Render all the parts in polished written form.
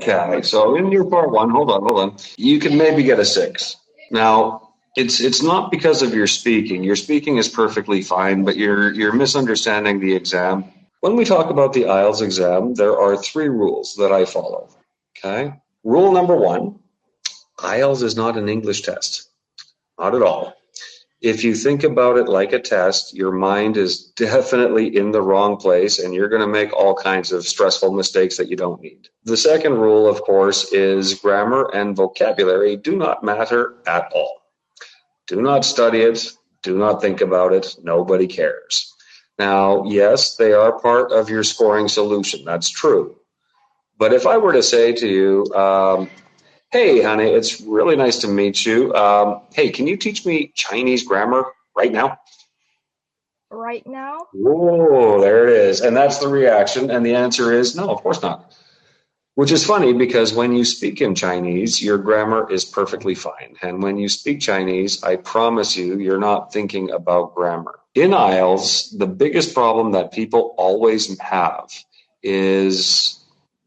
Okay, so in your part one, hold on. You can maybe get a 6. Now, it's not because of your speaking. Your speaking is perfectly fine, but you're misunderstanding the exam. When we talk about the IELTS exam, there are 3 rules that I follow. Okay? Rule number 1, IELTS is not an English test. Not at all. If you think about it like a test, your mind is definitely in the wrong place and you're going to make all kinds of stressful mistakes that you don't need. The second rule, of course, is grammar and vocabulary do not matter at all. Do not study it. Do not think about it. Nobody cares. Now, yes, they are part of your scoring solution. That's true. But if I were to say to you, hey, honey, it's really nice to meet you. Hey, can you teach me Chinese grammar right now? Right now? Whoa, there it is. And that's the reaction. And the answer is no, of course not. Which is funny because when you speak in Chinese, your grammar is perfectly fine. And when you speak Chinese, I promise you, you're not thinking about grammar. In IELTS, the biggest problem that people always have is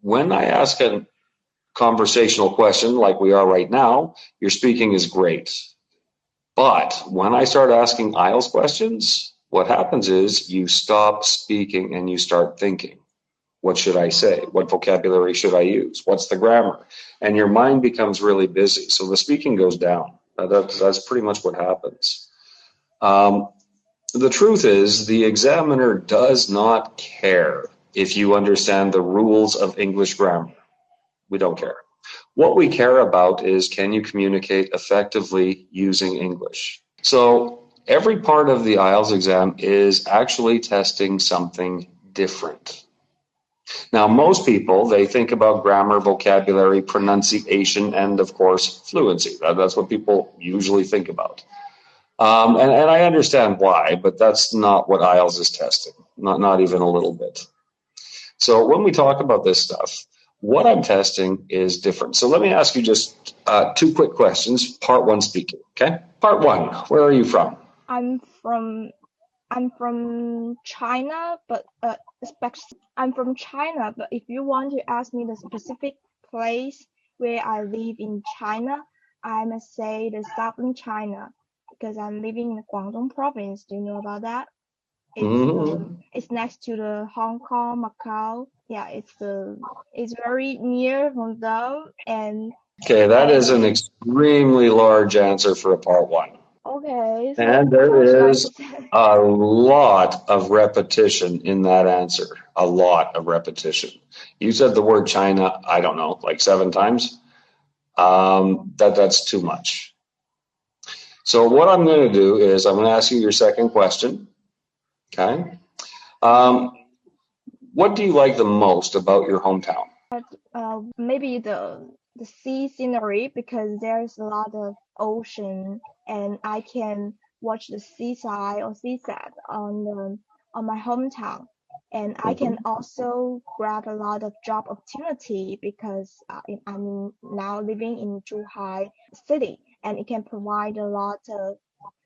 when I ask a conversational question like we are right now, your speaking is great. But when I start asking IELTS questions, what happens is you stop speaking and you start thinking. What should I say? What vocabulary should I use? What's the grammar? And your mind becomes really busy. So the speaking goes down. That's pretty much what happens. The truth is the examiner does not care if you understand the rules of English grammar. We don't care. What we care about is can you communicate effectively using English? So every part of the IELTS exam is actually testing something different. Now, most people, they think about grammar, vocabulary, pronunciation, and of course, fluency. That's what people usually think about. And I understand why, but that's not what IELTS is testing, not even a little bit. So when we talk about this stuff, what I'm testing is different. So let me ask you just 2 quick questions. Part 1 speaking, okay? Part 1, where are you from? I'm from China, but I'm from China, but if you want to ask me the specific place where I live in China, I must say the southern China because I'm living in the Guangdong province. Do you know about that? It's next to the Hong Kong, Macau. Yeah, it's very near from them and. Okay, that is an extremely large answer for a part 1. Okay. So and there is a lot of repetition in that answer. A lot of repetition. You said the word China, I don't know, like 7 times. That's too much. So what I'm going to do is I'm going to ask you your second question. Okay. What do you like the most about your hometown? Maybe the sea scenery because there's a lot of ocean and I can watch the seaside or seaside on my hometown. And I can also grab a lot of job opportunity because I'm now living in Zhuhai city and it can provide a lot of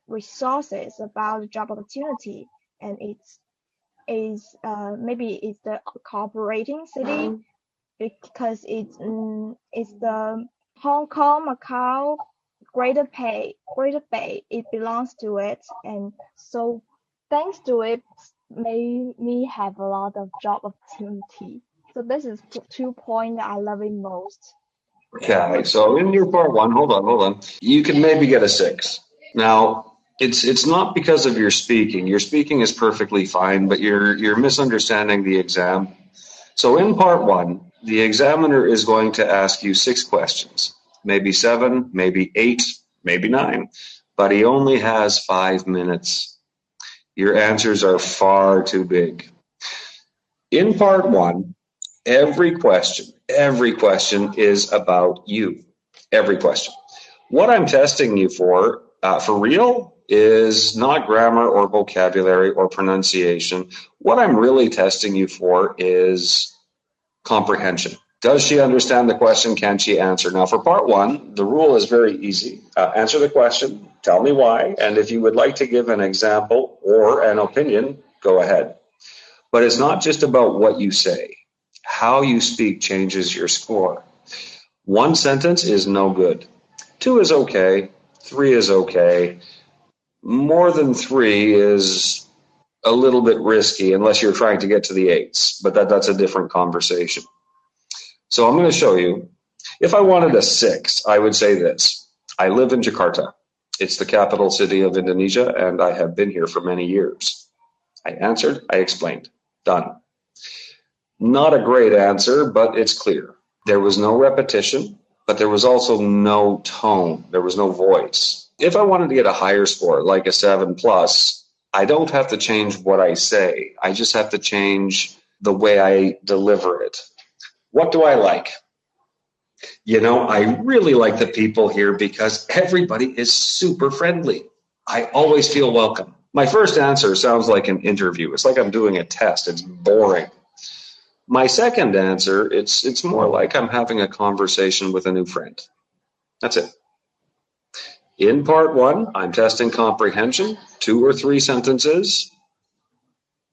resources about job opportunity and maybe it's the cooperating city because it's the Hong Kong, Macau, Greater Bay. It belongs to it, and so thanks to it, made me have a lot of job opportunity. So this is 2 points I love it most. Okay, so in your part 1, hold on. You can maybe get a 6. Now, it's not because of your speaking. Your speaking is perfectly fine, but you're misunderstanding the exam. So in part 1, the examiner is going to ask you 6 questions, maybe 7, maybe 8, maybe 9, but he only has 5 minutes. Your answers are far too big. In part 1, every question is about you. Every question. What I'm testing you for real, is not grammar or vocabulary or pronunciation. What I'm really testing you for is comprehension. Does she understand the question? Can she answer? Now, for part 1, the rule is very easy. Answer the question, tell me why, and if you would like to give an example or an opinion, go ahead. But it's not just about what you say. How you speak changes your score. One sentence is no good. Two is okay. Three is okay. More than three is a little bit risky unless you're trying to get to the eights, but that's a different conversation. So I'm going to show you. If I wanted a six, I would say this. I live in Jakarta. It's the capital city of Indonesia, and I have been here for many years. I answered, I explained. Done. Not a great answer, but it's clear. There was no repetition, but there was also no tone. There was no voice. If I wanted to get a higher score, like a 7 plus, I don't have to change what I say. I just have to change the way I deliver it. What do I like? You know, I really like the people here because everybody is super friendly. I always feel welcome. My first answer sounds like an interview. It's like I'm doing a test. It's boring. My second answer, it's more like I'm having a conversation with a new friend. That's it. In part one, I'm testing comprehension, 2 or 3 sentences.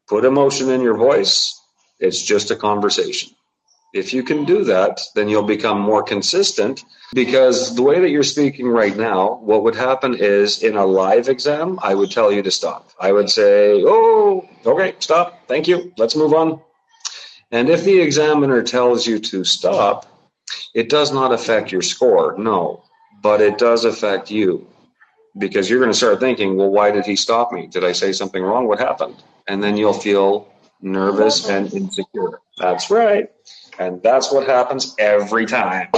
Put emotion in your voice. It's just a conversation. If you can do that, then you'll become more consistent, because the way that you're speaking right now, what would happen is in a live exam, I would tell you to stop. I would say, oh, okay, stop. Thank you. Let's move on. And if the examiner tells you to stop, it does not affect your score, no, but it does affect you, because you're going to start thinking, well, why did he stop me? Did I say something wrong? What happened? And then you'll feel nervous and insecure. That's right. And that's what happens every time.